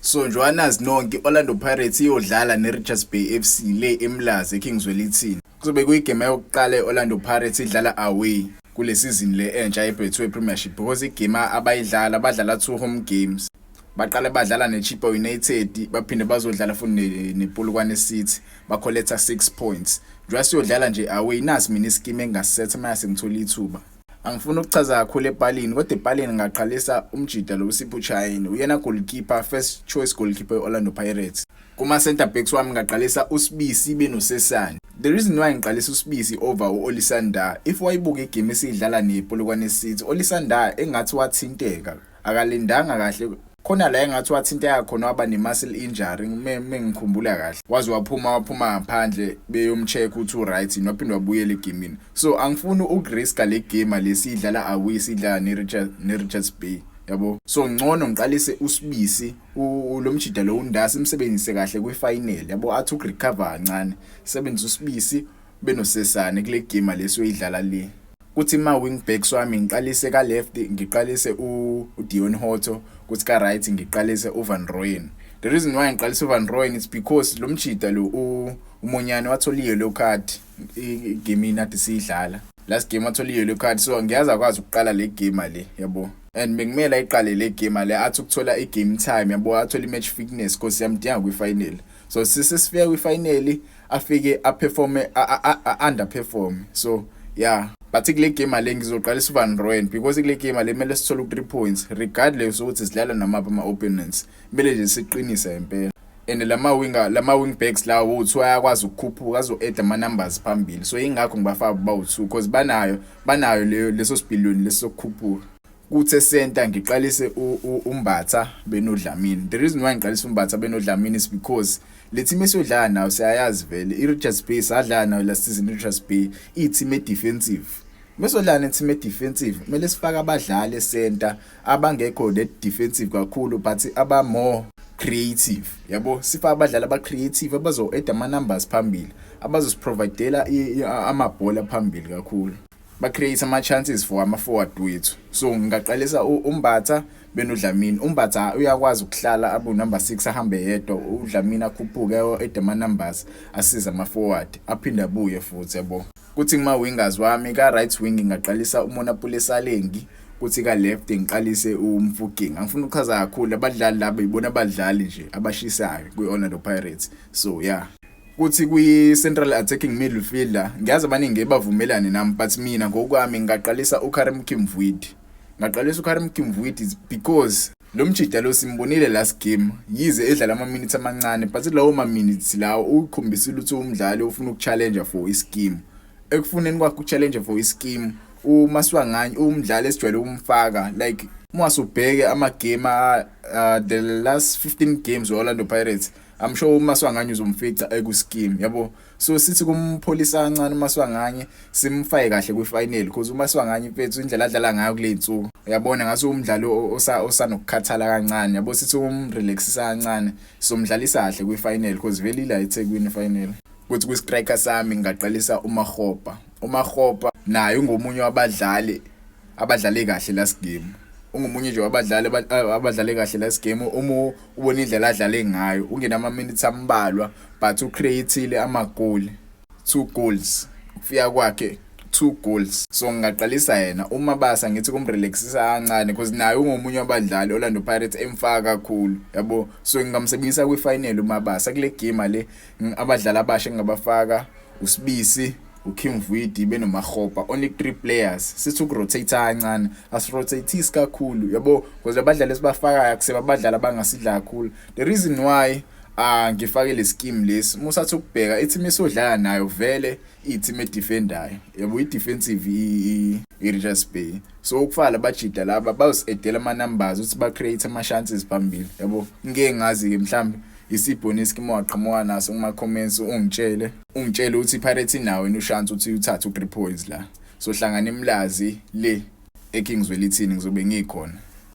So Johannes nonke Orlando Pirates iyodlala neRichards Bay FC le eMlazi eKingswell ithini. Kuzobe kuyigame yokuqala eOrlando Pirates idlala away kule season le entsha yeBetway Premiership because igame abayidlala badlala 2 home games. Baqale badlala neChippa United baphinde bazodlala futhi nePolokwane City bakholetha 6 points. Njengoba siyodlala nje away nasi mina ischeme engasisetha mase ngithola ithuba. Angifuna ukuchaza kakhulu ePalini kodwa ePalini ngaqalisa umjida lo uSipho Chayini uyena goalkeeper first choice goalkeeper eOrlando Pirates. Kuma center backs wami ngaqalisa uSibisi benoSesane. The reason why ngiqalisa uSibisi over uOlisanda if wayibuka igame esidlala nePolokwane City Olisanda engathi wathinteka akalindanga kahle khona la engathi wathinteka khona waba nemuscle injury ngikhumbula kahle wazi waphuma ngaphandle beyomcheck uthi right nophinde wabuyela egamini. So angifuni ukuriska le game lesidlala away sidlala neRichards Bay yabo. So ngcono ngiqalise uSibisi lo mjida lo undasi imsebenzise kahle kwifinal yabo athi ukurecover kancane sebenzisa uSibisi benoSesane kule game lesoyidlala le. Kuthi ma wing backs wami ngiqalise ka left ngiqalise uDion Hoto kuthi ka right ngiqalise uVan Rooyen. The reason why ngiqalise uVan Rooyen is because lo mjida lo uMonyane wathola yellow card igame inathi sidlala. Last game wathola yellow card so ngiyaza kwazi ukuqala le game le yabo. And bengimela iqale le game le athi ukuthola igame time yabo athola imatch fitness because yamdinga kwifinal. So sisifika kwifinal afike aperforme underperform. So yeah, but kule game le ngizoqalisa uVan Rooyen because kule game le mele sithole 3 points regardless ukuthi sidlala namapha ama opponents. Mele nje siqinise impela. And lama wing backs lawo uthi ayakwazi ukukhuphuka azo-add ama numbers phambili. So ingakho ngibafaka bawu2 because banayo leso sipiliyoni lesokukhuphuka. Kuthe center ngiqalise uMbatha benodlamini. The reason why ngiqalisa uMbatha benodlamini is because le team esodlala nayo siyayazi vele iRichards Bay sadlala nayo last season iRichards Bay team defensive. Mesodlala neteam defensive kumele sifake abadlali center abangekho net defensive kakhulu but aba more creative yabo. Sifa abadlali aba creative abazo-add ama numbers phambili abazosiprovidela amabhola phambili kakhulu ba create ama chances for ama forward wethu. So ngaqalisa uMbatha benodlamini. uMbatha uyakwazi ukuhlala abu number 6 ahambe yedwa uDlamini akhuphuke add ama numbers asiza ama forward aphinde abuye futhi yabo. Kuthi kuma wingers wami ka right wing ngaqalisa uMonapule Salengi kuthi ka left ngiqalise uMfugeng. Angifuna ukuchaza kakhulu abadlali laba ibona abadlali nje abashisayo kwiOrlando Pirates. So yeah, kuthi kwi-central attacking midfielder ngiyazi abaningi bavumelane nami but mina ngokwami ngaqalisa uKarim Kimvwidi. Ngaqalisa uKarim Kimvwidi because lo mjida lo simbonile last game yize edlala ama minutes amancane but lawo ma minutes lawo ukhombisile ukuthi umdlali ufuna ukuchallenge for ischeme. Ekufuneni kwakhe ukuchallenge for ischeme uMaswanganye umdlali esijwayele umfaka like mwasubheke ama game the last 15 games Orlando Pirates I'm sure uMaswanganye uzomfica ekuscheme yabo. So sithi kumpholisa kancane uMaswanganye simfaye kahle kwifinal because uMaswanganye mfethu indlela adlala ngayo kule insuku uyabona ngaso umdlali osanokukhathala kancane yabo. Sithi umrelaxisa kancane somdlalisa kahle kwifinal because vele ila eThekwini final. Kuthi kwistriker sami ngaqalisa uMakgopa naye ungomunye wabadlali abadlale kahle last game. Ungomunye nje abadlale kahle last game ubona indlela adlale ngayo ungena ama minutes ambalwa but ucreateile ama goal 2 goals kufika kwakhe 2 goals. So ngaqalisa yena uMabasa ngithi kumrelaxisa kancane because naye ungomunye wabadlali Orlando Pirates emfaka kakhulu yabo. So ngingamsebenzisa kwifinal uMabasa kule game le abadlali abasha ngabafaka uSibisi uKimvwidi benoMakgopa only 3 players. Sithi ukurotate kancane asirotate kakhulu yabo because abadlali esibafaka akuseba abadlali abangasidla kakhulu. The reason why ngifake le scheme lesi musathi ukubheka iteam esodlala nayo vele team defender yabo defensive iRichards Bay. So ukufala bajida laba bawusedela ama numbers uthi ba create ama chances phambili yabo. Ngeke ngazi ke mhlambe isibhonisi kimi waqhamuka naso kuma comments ungitshele ukuthi Pirates nawe ushance uthi uthathe u3 points la. So hlangana eMlazi le eKingswell ithini ngizobe ngikhona.